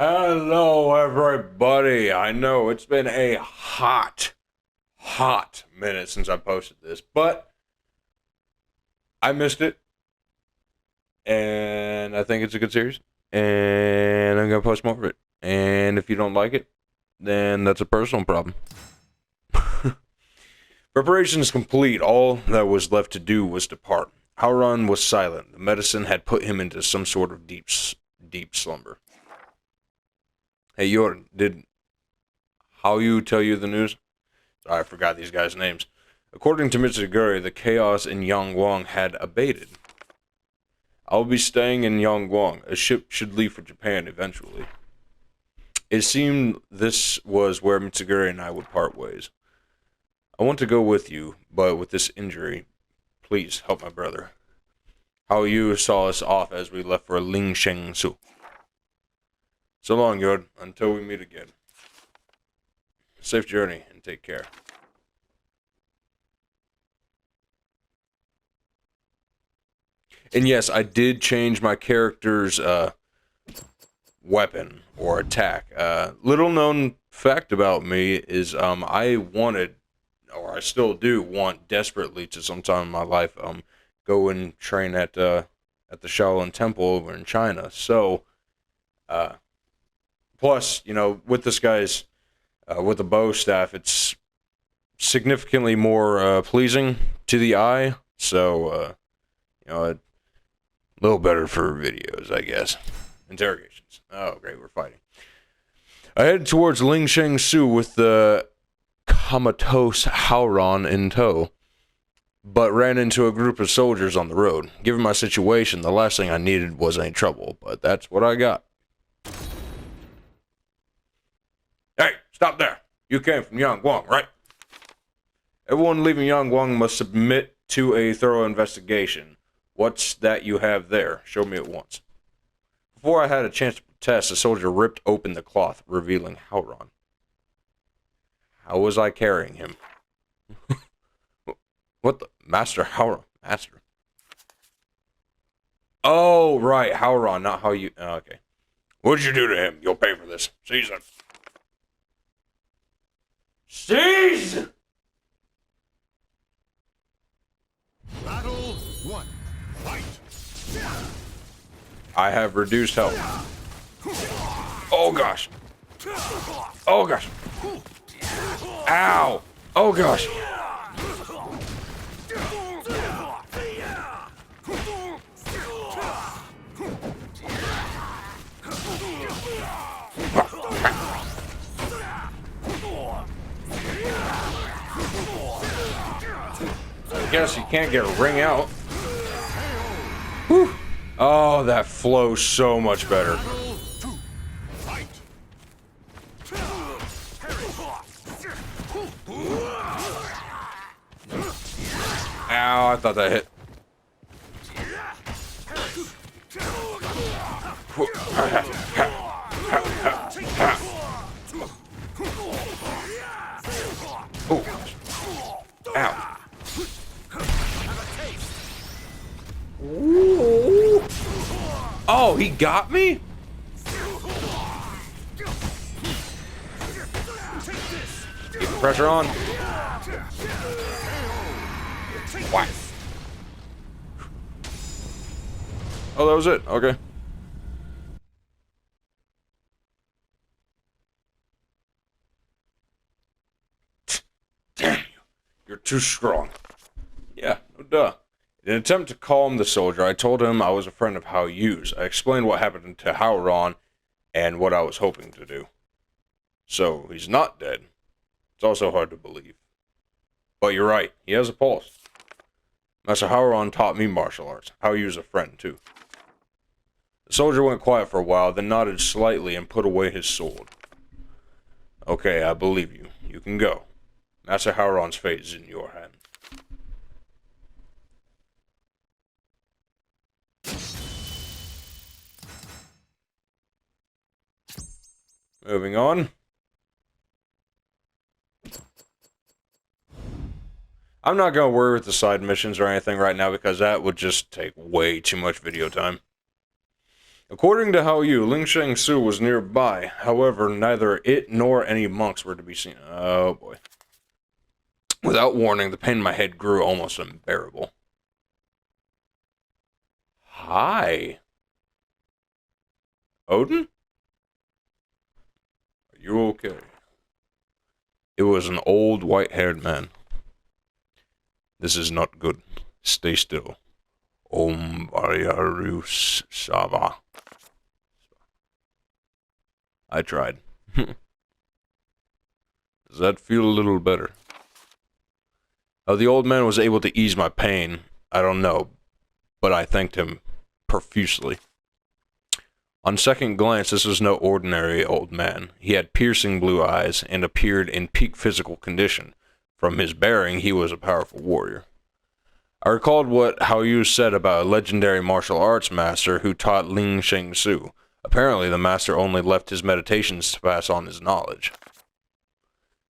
Hello, everybody. I know it's been a hot minute since I posted this, but I missed it, and I think it's a good series, and I'm gonna post more of it. And if you don't like it, then that's a personal problem. Preparation is complete. All that was left to do was depart. Hauron was silent. The medicine had put him into some sort of deep slumber. Hey, Jordan, did Haoyu tell you the news? Sorry, I forgot these guys' names. According to Mitsuguri, the chaos in Yangwang had abated. I'll be staying in Yangwang. A ship should leave for Japan eventually. It seemed this was where Mitsuguri and I would part ways. I want to go with you, but with this injury, please help my brother. Haoyu saw us off as we left for Lingshengsu. So long, Yod, until we meet again. Safe journey, and take care. And yes, I did change my character's weapon or attack. Little known fact about me is I wanted, or I still do want desperately to sometime in my life, go and train at the Shaolin Temple over in China. So, plus, you know, with this guy's, with the bow staff, it's significantly more pleasing to the eye. So, you know, a little better for videos, I guess. Interrogations. Oh, great, we're fighting. I headed towards Lingshengsu with the comatose Hauron in tow, but ran into a group of soldiers on the road. Given my situation, the last thing I needed was any trouble, but that's what I got. Hey, stop there. You came from Yangwang, right? Everyone leaving Yangwang must submit to a thorough investigation. What's that you have there? Show me at once. Before I had a chance to protest, a soldier ripped open the cloth, revealing Hauron. How was I carrying him? What the? Master Hauron. Master. Oh, right. Hauron, not how you... okay. What'd you do to him? You'll pay for this. Seize him. Seize! Battle 1. Fight! I have reduced health. Oh, gosh. Oh, gosh. Ow! Oh, gosh. I guess you can't get a ring out. Whew. Oh, that flows so much better. Ow, I thought that hit. Oh. Ow. Ooh. Oh, he got me? Keep the pressure on. Whack. Oh, that was it. Okay. Damn you. You're too strong. Yeah, no duh. In an attempt to calm the soldier, I told him I was a friend of Haoyu's. I explained what happened to Hauron and what I was hoping to do. So, he's not dead. It's also hard to believe. But you're right, he has a pulse. Master Hauron taught me martial arts. Haoyu's a friend, too. The soldier went quiet for a while, then nodded slightly and put away his sword. Okay, I believe you. You can go. Master Hauron's fate is in your hands. Moving on. I'm not going to worry with the side missions or anything right now because that would just take way too much video time. According to Hao Yu, Ling Sheng Su was nearby. However, neither it nor any monks were to be seen. Oh boy. Without warning, the pain in my head grew almost unbearable. Hi. Odin? Are you okay? It was an old, white-haired man. This is not good. Stay still. Om Variarus Sava. I tried. Does that feel a little better? How the old man was able to ease my pain, I don't know, but I thanked him profusely. On second glance, this was no ordinary old man. He had piercing blue eyes and appeared in peak physical condition. From his bearing, he was a powerful warrior. I recalled what Hao Yu said about a legendary martial arts master who taught Ling Sheng Su. Apparently, the master only left his meditations to pass on his knowledge.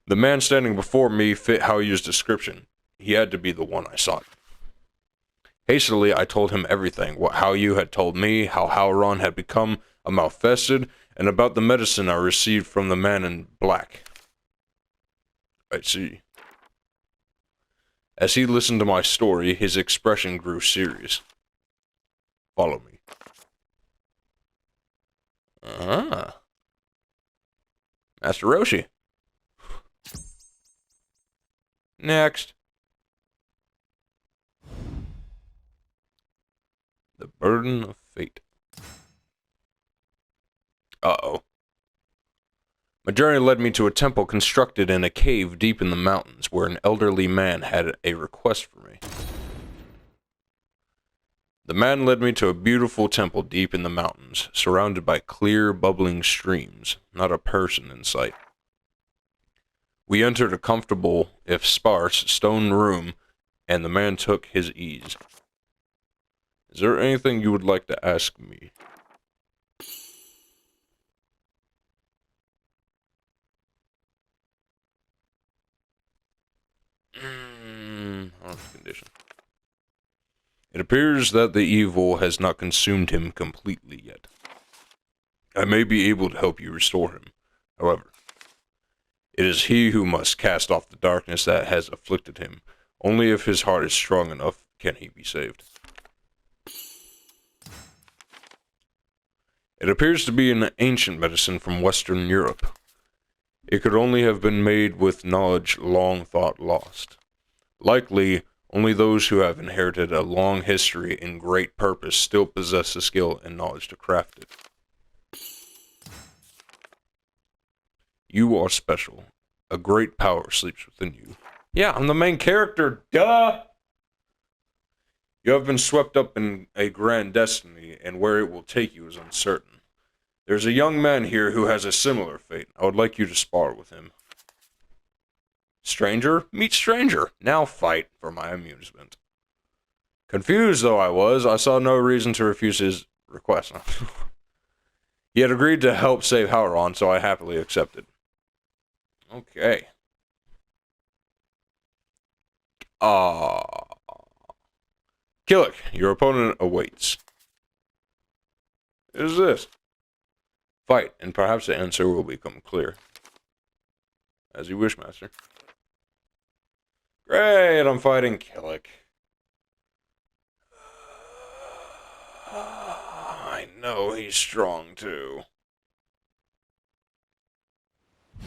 The man standing before me fit Hao Yu's description. He had to be the one I sought. Hastily, I told him everything, what Hao Yu had told me, how Howron had become a Malfested, and about the medicine I received from the man in black. I see. As he listened to my story, his expression grew serious. Follow me. Master Roshi. Next. The burden of fate. Uh-oh. My journey led me to a temple constructed in a cave deep in the mountains, where an elderly man had a request for me. The man led me to a beautiful temple deep in the mountains, surrounded by clear, bubbling streams, not a person in sight. We entered a comfortable, if sparse, stone room, and the man took his ease. Is there anything you would like to ask me? Harm's condition. It appears that the evil has not consumed him completely yet. I may be able to help you restore him. However, it is he who must cast off the darkness that has afflicted him. Only if his heart is strong enough can he be saved. It appears to be an ancient medicine from Western Europe. It could only have been made with knowledge long thought lost. Likely, only those who have inherited a long history and great purpose still possess the skill and knowledge to craft it. You are special. A great power sleeps within you. Yeah, I'm the main character, duh! You have been swept up in a grand destiny, and where it will take you is uncertain. There's a young man here who has a similar fate. I would like you to spar with him. Stranger, meet stranger. Now fight for my amusement. Confused though I was, I saw no reason to refuse his request. He had agreed to help save Howron, so I happily accepted. Okay. Killick, your opponent awaits. What is this? Fight, and perhaps the answer will become clear. As you wish, Master. Great, I'm fighting Killick. I know he's strong, too.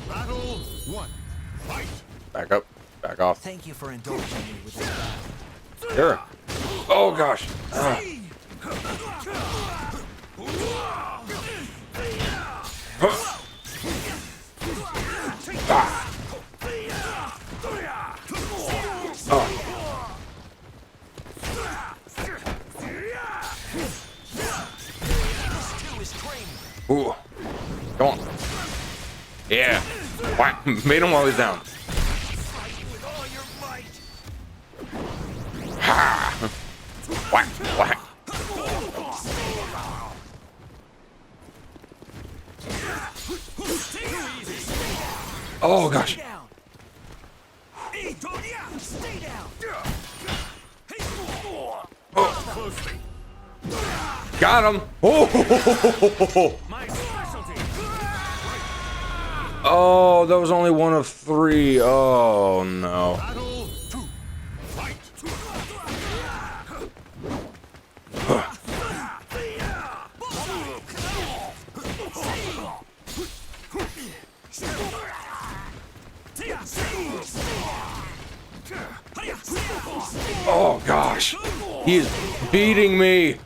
Battle 1. Fight! Back up. Back off. Thank you for indulging me with this battle. Sure. Oh, gosh. Ooh. Come on. Yeah. Whack. Made him while he's down. Ha! Whack. Whack. Oh gosh. Oh. Got him! Oh! My specialty. Oh, that was only one of 3. Oh, no. Battle 2. Fight. Oh, gosh. He is beating me.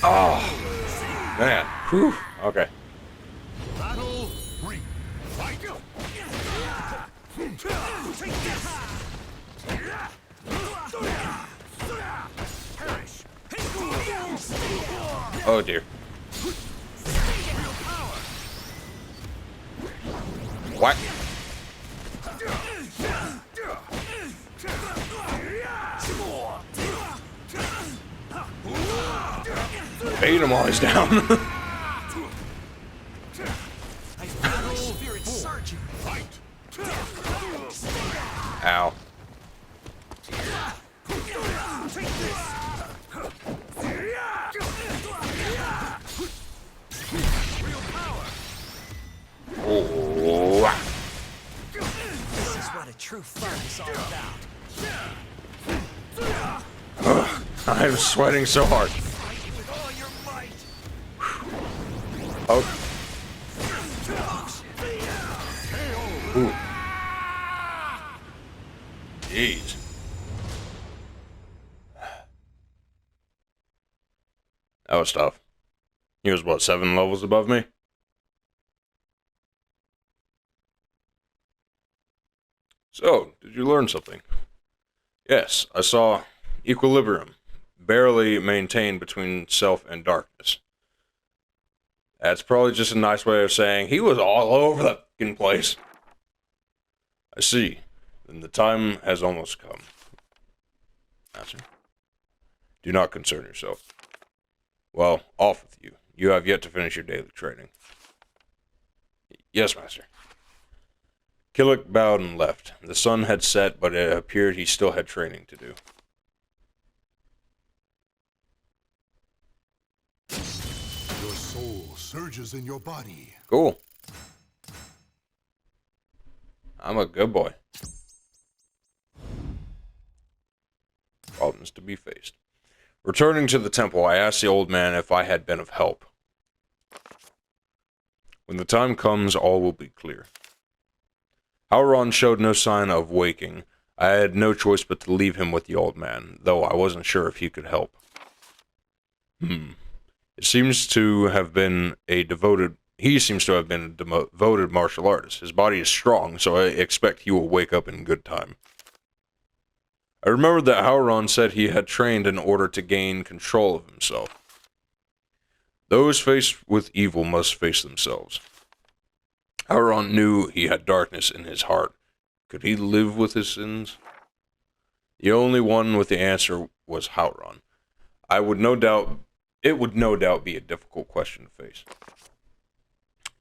Oh, man. Whew. Okay. Battle 3. Fight. Oh, dear. What? Bait him while he's down. I feel my spirit surging. Fight. Ow. Oh. This is what a true fight is all about. Ugh, I'm sweating so hard. Fight with all your might. Oh. Ooh. Jeez. That was tough. He was, what, 7 levels above me? So, did you learn something? Yes, I saw equilibrium, barely maintained between self and darkness. That's probably just a nice way of saying he was all over the fucking place. I see. Then the time has almost come. Master, do not concern yourself. Well, off with you. You have yet to finish your daily training. Yes, Master. Killick bowed and left. The sun had set, but it appeared he still had training to do. Your soul surges in your body. Cool. I'm a good boy. Problems to be faced. Returning to the temple, I asked the old man if I had been of help. When the time comes, all will be clear. Howron showed no sign of waking. I had no choice but to leave him with the old man, though I wasn't sure if he could help. It seems to have been a devoted... He seems to have been a devoted martial artist. His body is strong, so I expect he will wake up in good time. I remembered that Howron said he had trained in order to gain control of himself. Those faced with evil must face themselves. Howron knew he had darkness in his heart. Could he live with his sins? The only one with the answer was Howron. It would no doubt be a difficult question to face.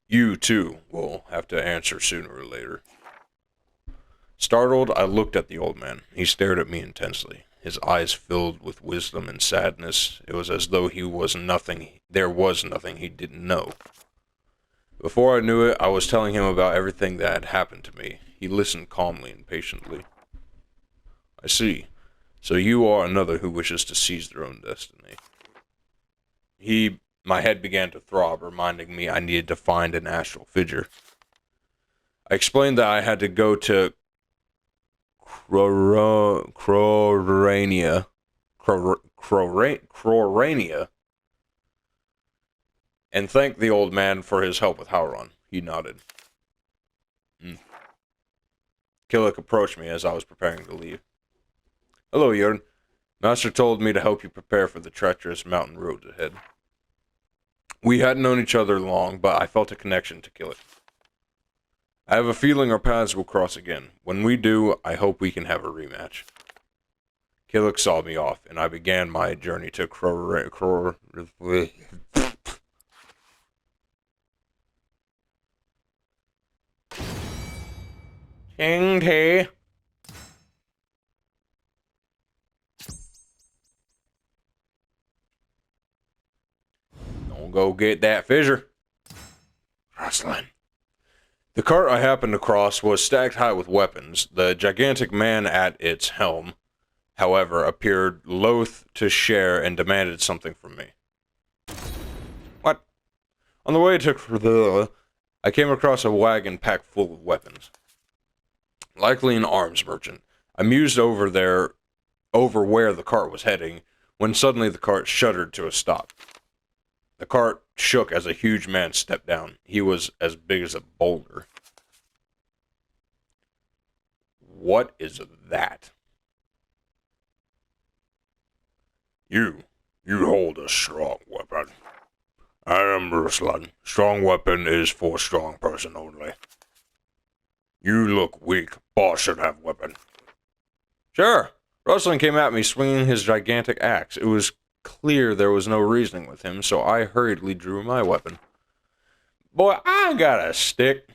You, too, will have to answer sooner or later. Startled, I looked at the old man. He stared at me intensely. His eyes filled with wisdom and sadness. It was as though there was nothing he didn't know. Before I knew it, I was telling him about everything that had happened to me. He listened calmly and patiently. I see. So you are another who wishes to seize their own destiny. My head began to throb, reminding me I needed to find an astral figure. I explained that I had to go to Crorania, and thanked the old man for his help with Howron. He nodded. Killick approached me as I was preparing to leave. Hello, Jorn. Master told me to help you prepare for the treacherous mountain roads ahead. We hadn't known each other long, but I felt a connection to Killick. I have a feeling our paths will cross again. When we do, I hope we can have a rematch. Killick saw me off, and I began my journey to King tea. Don't go get that fissure. Rustling. The cart I happened across was stacked high with weapons. The gigantic man at its helm, however, appeared loath to share and demanded something from me. What? On the way I came across a wagon packed full of weapons. Likely an arms merchant. I mused over where the cart was heading, when suddenly the cart shuddered to a stop. The cart shook as a huge man stepped down. He was as big as a boulder. What is that? You hold a strong weapon. I am Ruslan. Strong weapon is for strong person only. You look weak. Boss should have weapon. Sure. Ruslan came at me swinging his gigantic axe. It was clear there was no reasoning with him, so I hurriedly drew my weapon. Boy, I got a stick.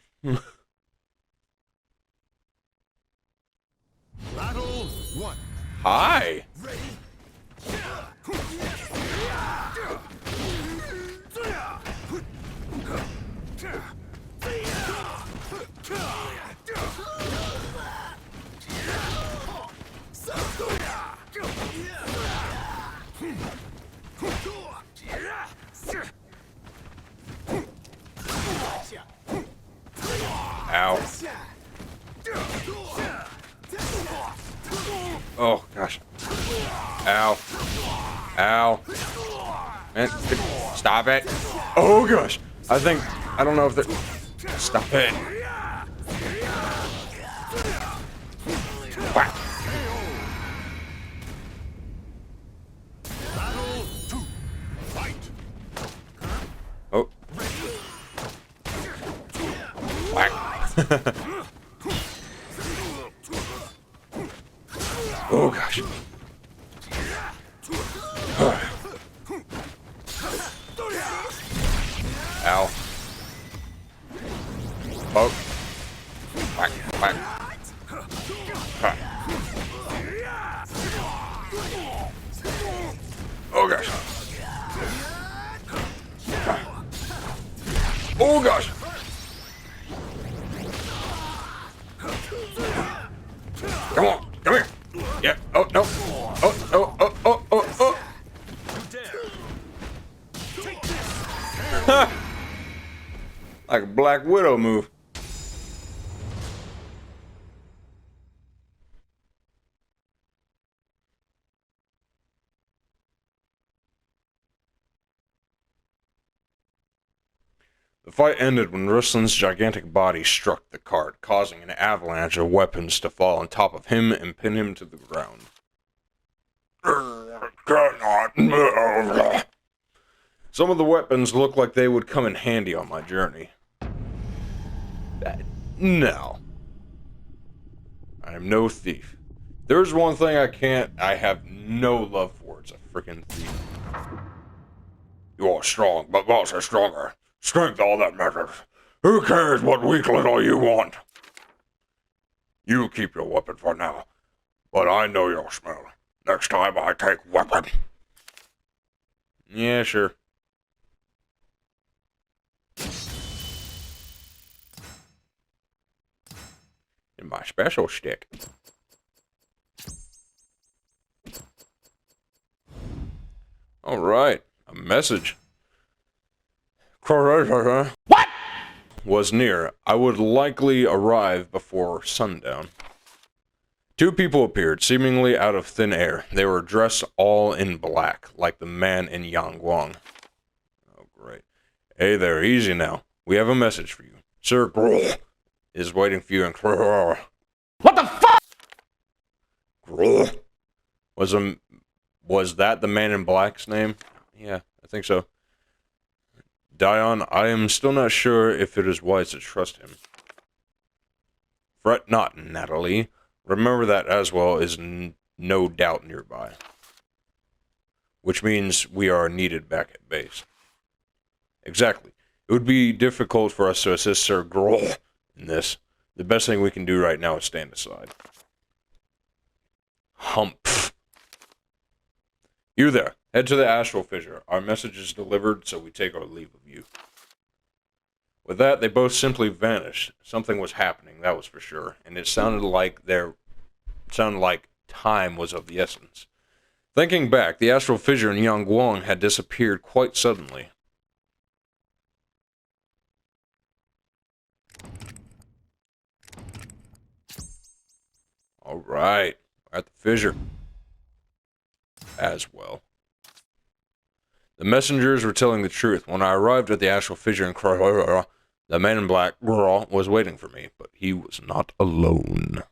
Battle 1. Hi. Ow. Oh, gosh. Ow. Ow. Man, stop it. Oh, gosh. I don't know if they're... Stop it. Whack. Battle 2. Fight. Oh. Whack. Oh, gosh. Ow. Oh. Whack, whack. Huh. Oh, gosh. Oh, gosh. Come on, come here. Yeah, oh, no. Oh, oh, oh, oh, oh, oh. Ha! Like a Black Widow move. The fight ended when Ruslan's gigantic body struck the cart, causing an avalanche of weapons to fall on top of him and pin him to the ground. Cannot move. Some of the weapons look like they would come in handy on my journey. No. I am no thief. There's one thing I have no love for. It's a freaking thief. You are strong, but boss is stronger. Strength, all that matters. Who cares what weak little you want? You keep your weapon for now, but I know your smell. Next time I take weapon. Yeah, sure. And my special stick. Alright, a message. What? Was near. I would likely arrive before sundown. Two people appeared, seemingly out of thin air. They were dressed all in black, like the man in Yangguang. Oh, great. Hey there, easy now. We have a message for you. Sir Gruhl is waiting for you in... What the fuck? Gruhl? Was that the man in black's name? Yeah, I think so. Dion, I am still not sure if it is wise to trust him. Fret not, Natalie. Remember that Aswell is no doubt nearby. Which means we are needed back at base. Exactly. It would be difficult for us to assist Sir Gruhl in this, The best thing we can do right now is stand aside. Humph. You there. Head to the astral fissure. Our message is delivered, so we take our leave of you. With that, they both simply vanished. Something was happening, that was for sure, and it sounded like time was of the essence. Thinking back, the astral fissure in Yangguang had disappeared quite suddenly. Alright, we're at the fissure. As well. The messengers were telling the truth. When I arrived at the astral fissure in Croy, the man in black was waiting for me, but he was not alone.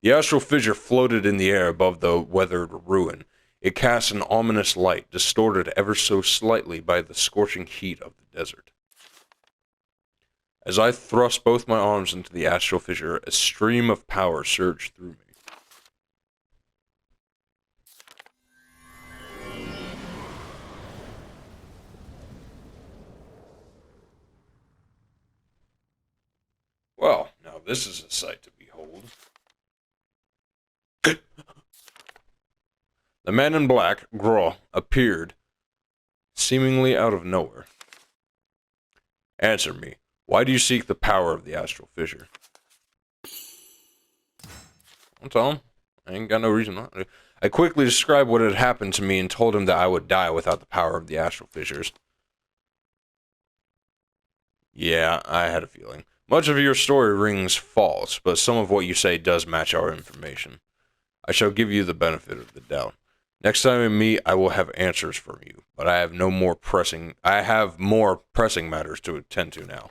The astral fissure floated in the air above the weathered ruin. It cast an ominous light, distorted ever so slightly by the scorching heat of the desert. As I thrust both my arms into the astral fissure, a stream of power surged through me. Well, now this is a sight to behold. The man in black, Gros, appeared, seemingly out of nowhere. Answer me. Why do you seek the power of the astral fissure? I'll tell him. I ain't got no reason not to. I quickly described what had happened to me and told him that I would die without the power of the astral fissures. Yeah, I had a feeling. Much of your story rings false, but some of what you say does match our information. I shall give you the benefit of the doubt. Next time we meet, I will have answers from you, but I have more pressing matters to attend to now.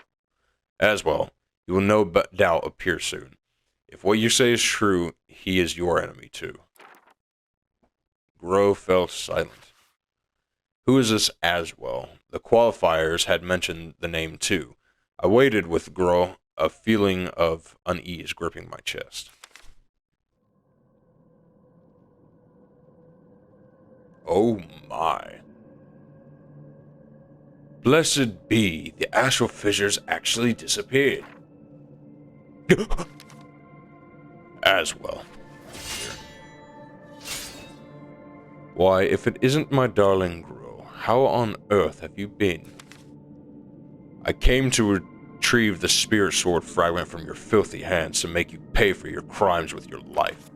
As well, you will no doubt appear soon. If what you say is true, he is your enemy too. Gros fell silent. Who is this Aswell? The qualifiers had mentioned the name too. I waited with Gros, a feeling of unease gripping my chest. Oh my. Blessed be, the astral fissures actually disappeared. Aswell. Why, if it isn't my darling Gros, how on earth have you been? I came to retrieve the spirit sword fragment from your filthy hands to make you pay for your crimes with your life.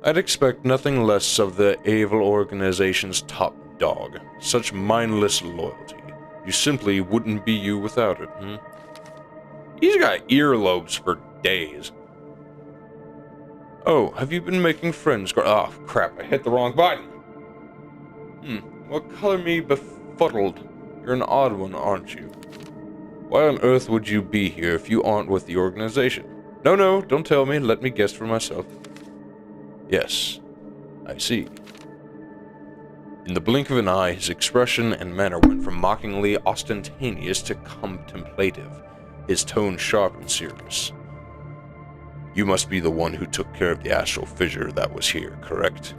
I'd expect nothing less of the evil organization's top dog. Such mindless loyalty. You simply wouldn't be you without it, He's got earlobes for days. Oh, have you been making friends? Oh, crap, I hit the wrong button. What color me befuddled? You're an odd one, aren't you? Why on earth would you be here if you aren't with the organization? No, don't tell me. Let me guess for myself. Yes, I see. In the blink of an eye, his expression and manner went from mockingly ostentatious to contemplative, his tone sharp and serious. You must be the one who took care of the astral fissure that was here, correct?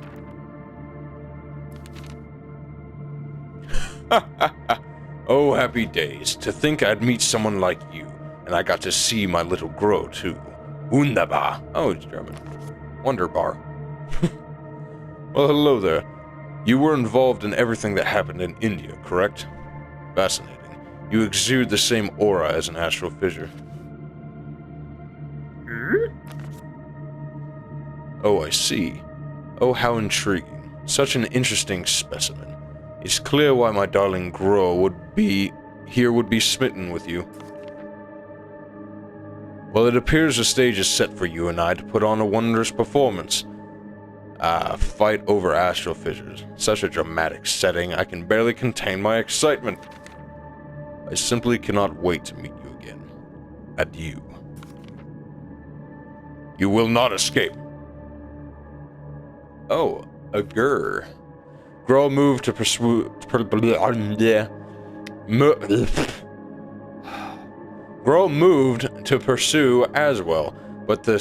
Oh, happy days. To think I'd meet someone like you, and I got to see my little Gros, too. Wunderbar. Oh, it's German. Wunderbar. Well, hello there. You were involved in everything that happened in India, correct? Fascinating. You exude the same aura as an astral fissure. Oh, I see. Oh, how intriguing. Such an interesting specimen. It's clear why my darling Gros would be smitten with you. Well, it appears the stage is set for you and I to put on a wondrous performance. Fight over astral fissures. Such a dramatic setting, I can barely contain my excitement. I simply cannot wait to meet you again. Adieu. You will not escape. Oh, a grr. Gros moved to pursue. Gros moved to pursue Aswell, but the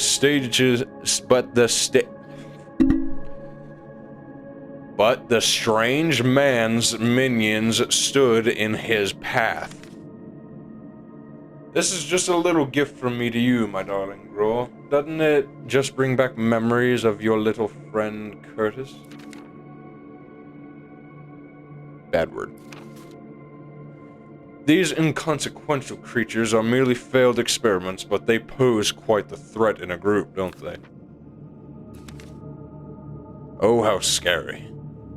strange man's minions stood in his path. This is just a little gift from me to you, my darling Grow. Doesn't it just bring back memories of your little friend Curtis? Bad word. These inconsequential creatures are merely failed experiments, but they pose quite the threat in a group, don't they? Oh, how scary.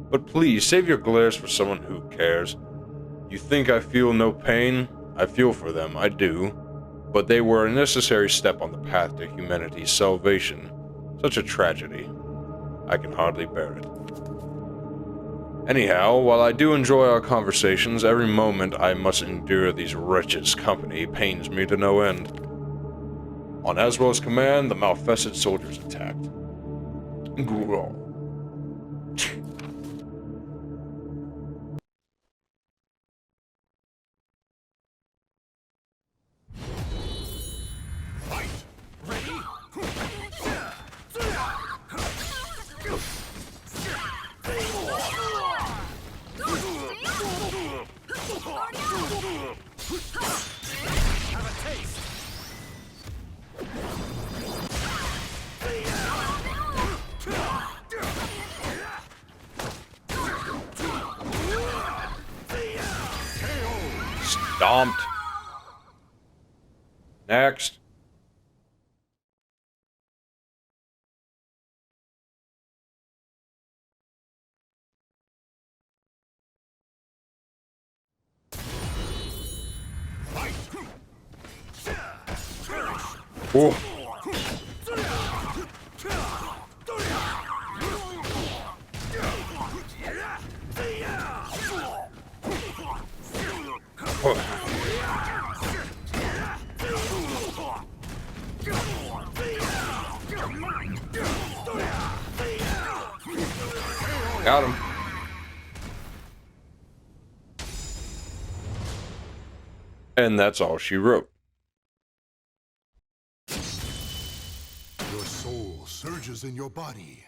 But please, save your glares for someone who cares. You think I feel no pain? I feel for them, I do. But they were a necessary step on the path to humanity's salvation. Such a tragedy. I can hardly bear it. Anyhow, while I do enjoy our conversations, every moment I must endure these wretches' company pains me to no end. On Aswell's command, the malfested soldiers attacked. Grow. Stomped. Next. Whoa. Got him. And that's all she wrote. Your soul surges in your body.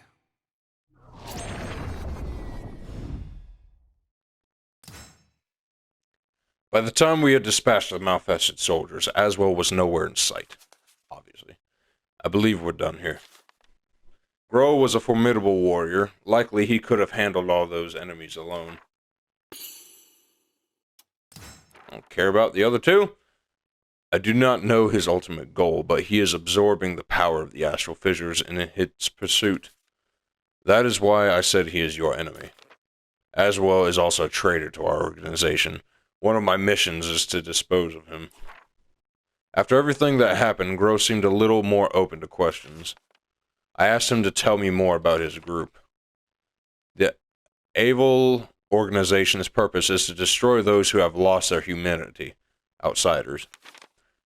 By the time we had dispatched the malfested soldiers, Aswell was nowhere in sight. Obviously. I believe we're done here. Grow was a formidable warrior. Likely he could have handled all those enemies alone. I don't care about the other two. I do not know his ultimate goal, but he is absorbing the power of the astral fissures in its pursuit. That is why I said he is your enemy. Aswell is also a traitor to our organization. One of my missions is to dispose of him. After everything that happened, Grow seemed a little more open to questions. I asked him to tell me more about his group. The Aval organization's purpose is to destroy those who have lost their humanity, outsiders.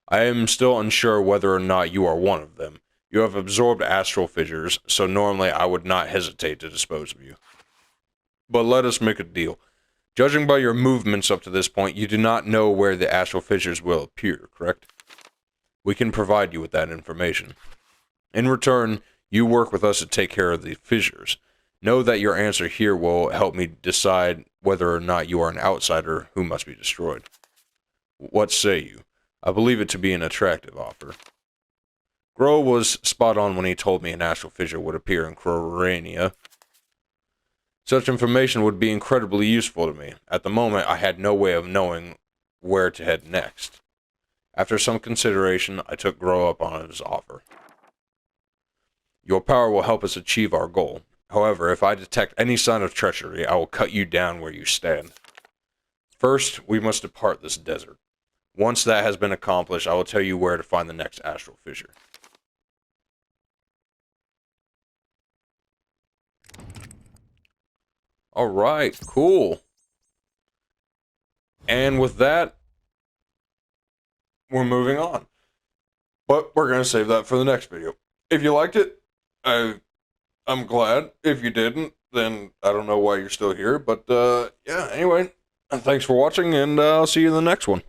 I am still unsure whether or not you are one of them. You have absorbed astral fissures, so normally I would not hesitate to dispose of you. But let us make a deal. Judging by your movements up to this point, you do not know where the astral fissures will appear, correct? We can provide you with that information. In return, you work with us to take care of the fissures. Know that your answer here will help me decide whether or not you are an outsider who must be destroyed. What say you? I believe it to be an attractive offer. Grow was spot on when he told me an astral fissure would appear in Crorania. Such information would be incredibly useful to me. At the moment, I had no way of knowing where to head next. After some consideration, I took Grow up on his offer. Your power will help us achieve our goal. However, if I detect any sign of treachery, I will cut you down where you stand. First, we must depart this desert. Once that has been accomplished, I will tell you where to find the next astral fissure. Alright, cool. And with that, we're moving on. But we're going to save that for the next video. If you liked it, I'm glad. If you didn't, then I don't know why you're still here. But yeah, anyway, thanks for watching, and I'll see you in the next one.